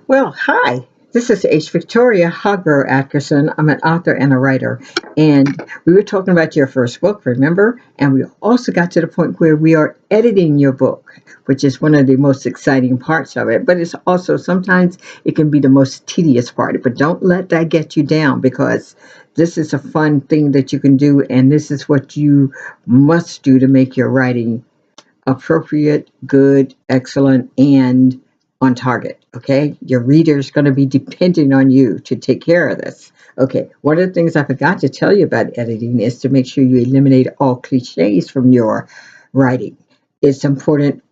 Well, hi. This is H. Victoria Hogberg Atkerson. I'm an author and a writer. And we were talking about your first book, remember? And we also got to the point where we are editing your book, which is one of the most exciting parts of it. But it's also sometimes it can be the most tedious part. But don't let that get you down because this is a fun thing that you can do. And this is what you must do to make your writing appropriate, good, excellent, and on target. Okay. Your reader is going to be depending on you to take care of this. Okay. One of the things I forgot to tell you about editing is to make sure you eliminate all cliches from your writing. It's important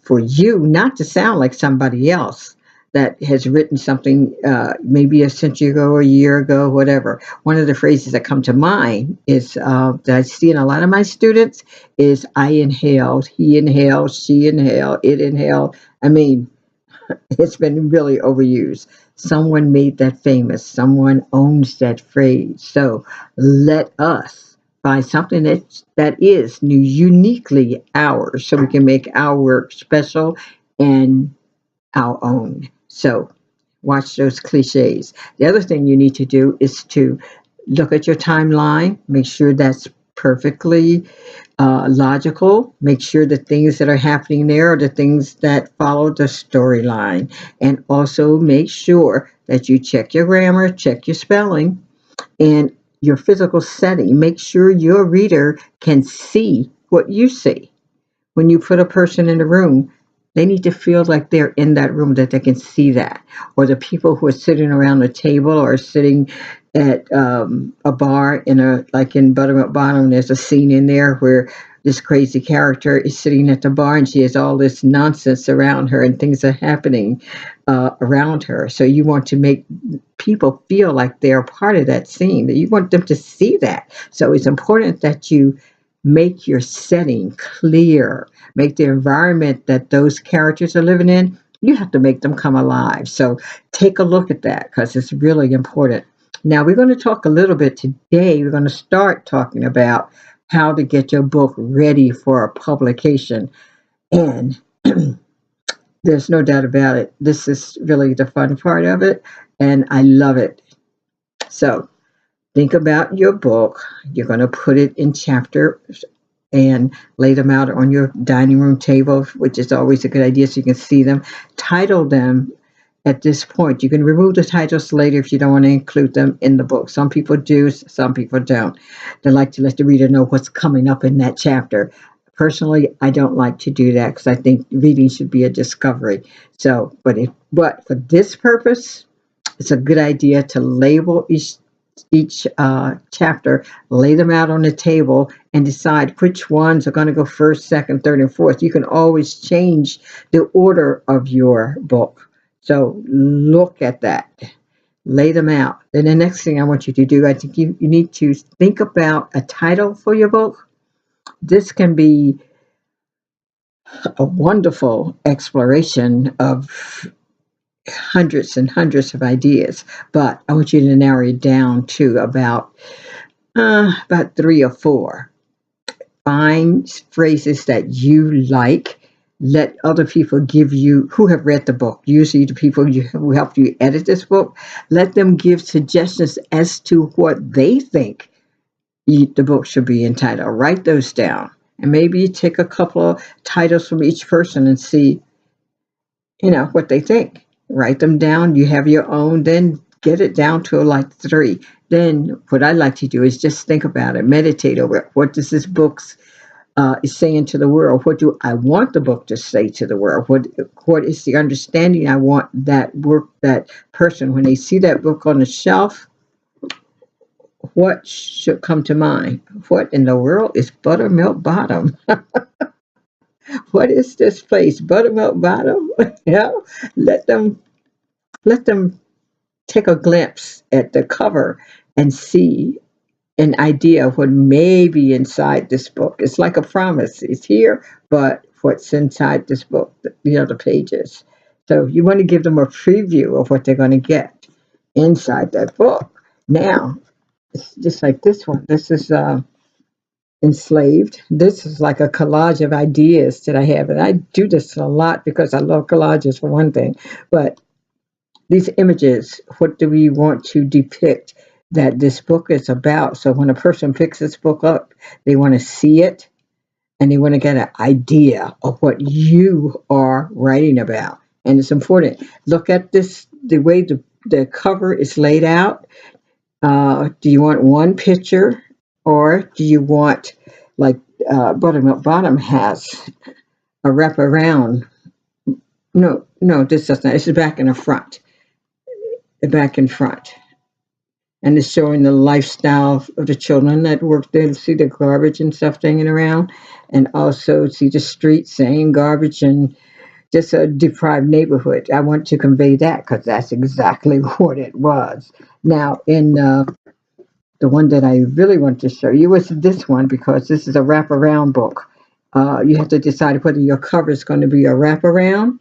for you not to sound like somebody else that has written something maybe a century ago or a year ago, whatever. One of the phrases that come to mind is that I see in a lot of my students is I inhaled, he inhaled, she inhaled, it inhaled. I mean, it's been really overused. Someone made that famous. Someone owns that phrase. So let us find something that is uniquely ours so we can make our work special and our own. So watch those cliches. The other thing you need to do is to look at your timeline, make sure that's perfectly logical. Make sure the things that are happening there are the things that follow the storyline. And also make sure that you check your grammar, check your spelling, and your physical setting. Make sure your reader can see what you see. When you put a person in the room, they need to feel like they're in that room, that they can see that. Or the people who are sitting around the table or sitting at a bar in like in Buttermilk Bottom, there's a scene in there where this crazy character is sitting at the bar and she has all this nonsense around her and things are happening around her. So you want to make people feel like they're part of that scene, that you want them to see that. So it's important that you make your setting clear, make the environment that those characters are living in, you have to make them come alive. So take a look at that because it's really important. Now, we're going to talk a little bit today. We're going to start talking about how to get your book ready for a publication. And there's no doubt about it. This is really the fun part of it. And I love it. So think about your book. You're going to put it in chapters and lay them out on your dining room table, which is always a good idea so you can see them. Title them at this point. You can remove the titles later if you don't want to include them in the book. Some people do, some people don't. They like to let the reader know what's coming up in that chapter. Personally, I don't like to do that because I think reading should be a discovery. So, but for this purpose, it's a good idea to label each chapter, lay them out on the table, and decide which ones are going to go first, second, third, and fourth. You can always change the order of your book. So look at that. Lay them out. Then the next thing I want you to do, I think you need to think about a title for your book. This can be a wonderful exploration of hundreds and hundreds of ideas, but I want you to narrow it down to about three or four. Find phrases that you like. Let other people give you, who have read the book, usually the people who helped you edit this book, let them give suggestions as to what they think the book should be entitled. Write those down. And maybe you take a couple of titles from each person and see, what they think. Write them down. You have your own, then get it down to like three. Then what I like to do is just think about it, meditate over it. What does this book is saying to the world? What do I want the book to say to the world? What is the understanding I want that person, when they see that book on the shelf, what should come to mind? What in the world is Buttermilk Bottom? What is this place? Buttermilk Bottom? Let them let them take a glimpse at the cover and see an idea of what may be inside this book. It's like a promise. It's here, but what's inside this book, the other pages. So you want to give them a preview of what they're going to get inside that book. Now, it's just like this one. This is Enslaved. This is like a collage of ideas that I have. And I do this a lot because I love collages for one thing. But these images, what do we want to depict that this book is about? So when a person picks this book up, they want to see it and they want to get an idea of what you are writing about. And it's important. Look at this, the way the cover is laid out. Do you want one picture, or do you want, like, bottom has a wraparound? No, this does not. This is back in the front, the back and front. And it's showing the lifestyle of the children that work there. See the garbage and stuff hanging around, and also see the street saying garbage and just a deprived neighborhood. I want to convey that because that's exactly what it was. Now, in the one that I really want to show you was this one, because this is a wraparound book. You have to decide whether your cover is going to be a wraparound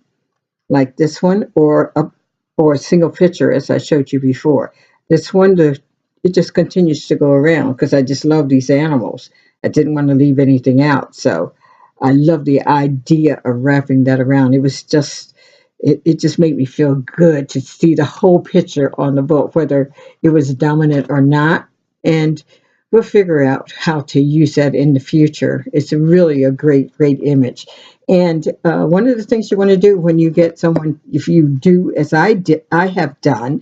like this one, or a single picture, as I showed you before. This one, it just continues to go around because I just love these animals. I didn't want to leave anything out, so I love the idea of wrapping that around. It was just, it just made me feel good to see the whole picture on the book, whether it was dominant or not. And we'll figure out how to use that in the future. It's really a great, great image. And one of the things you want to do when you get someone, if you do as I have done,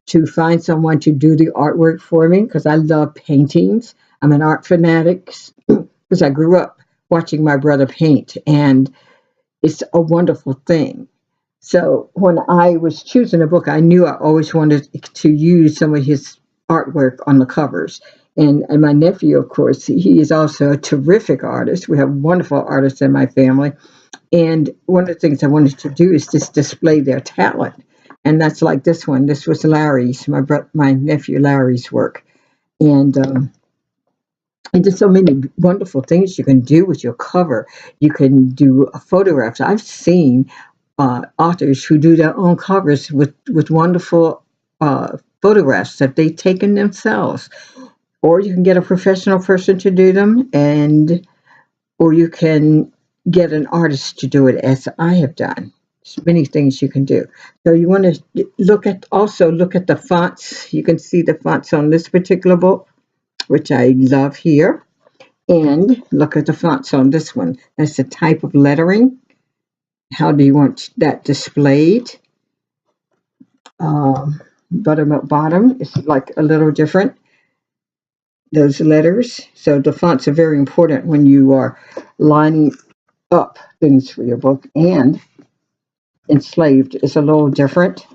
to find someone to do the artwork for me, because I love paintings. I'm an art fanatic because I grew up watching my brother paint, and it's a wonderful thing. So when I was choosing a book, I knew I always wanted to use some of his artwork on the covers. And my nephew, of course, he is also a terrific artist. We have wonderful artists in my family. And one of the things I wanted to do is just display their talent. And that's like this one. This was Larry's, my nephew Larry's work. And there's so many wonderful things you can do with your cover. You can do photographs. I've seen authors who do their own covers with wonderful photographs that they've taken themselves. Or you can get a professional person to do them, or you can get an artist to do it, as I have done. There's many things you can do. So you want to look at the fonts. You can see the fonts on this particular book, which I love here. And look at the fonts on this one. That's the type of lettering. How do you want that displayed? Buttermilk bottom is like a little different, those letters. So the fonts are very important when you are lining up things for your book. And Enslaved is a little different,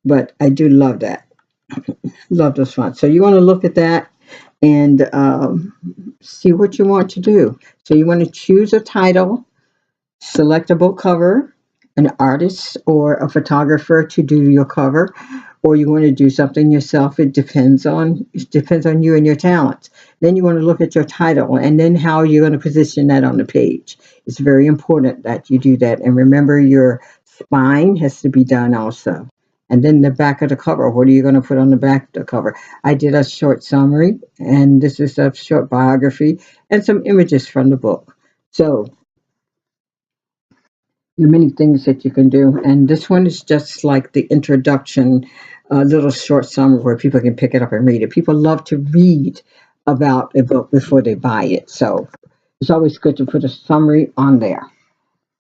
but I do love that. Love those fonts. So you want to look at that and see what you want to do. So you want to choose a title, select a book cover, an artist or a photographer to do your cover, or you want to do something yourself. It depends on you and your talents. Then you want to look at your title and then how you're going to position that on the page. It's very important that you do that. And remember, your spine has to be done also. And then the back of the cover, what are you going to put on the back of the cover? I did a short summary, and this is a short biography and some images from the book. So there are many things that you can do, and this one is just like the introduction, a little short summary where people can pick it up and read it. People love to read about a book before they buy it, so it's always good to put a summary on there,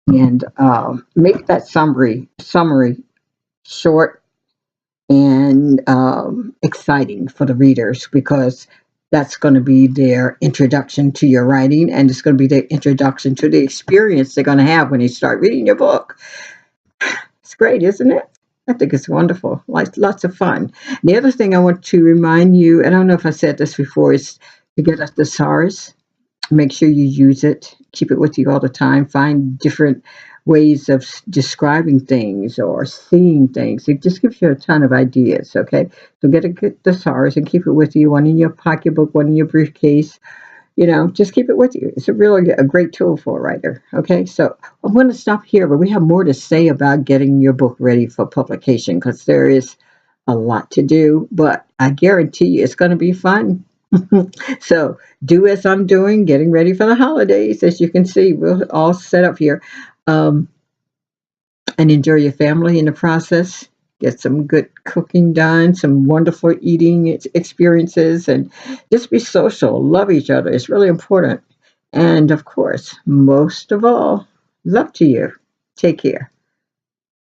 and make that summary short and exciting for the readers, because that's going to be their introduction to your writing, and it's going to be their introduction to the experience they're going to have when they start reading your book. It's great, isn't it? I think it's wonderful. Lots of fun. The other thing I want to remind you, and I don't know if I said this before, is to get a thesaurus. Make sure you use it. Keep it with you all the time. Find different ways of describing things or seeing things. It just gives you a ton of ideas, okay? So get a good thesaurus and keep it with you, one in your pocketbook, one in your briefcase. Just keep it with you. It's really a great tool for a writer, okay? So I'm going to stop here, but we have more to say about getting your book ready for publication, because there is a lot to do, but I guarantee you it's going to be fun. So do as I'm doing, getting ready for the holidays. As you can see, we're all set up here. And enjoy your family in the process. get some good cooking done, some wonderful eating experiences, and just be social, love each other. It's really important. And of course, most of all, love to you. Take care.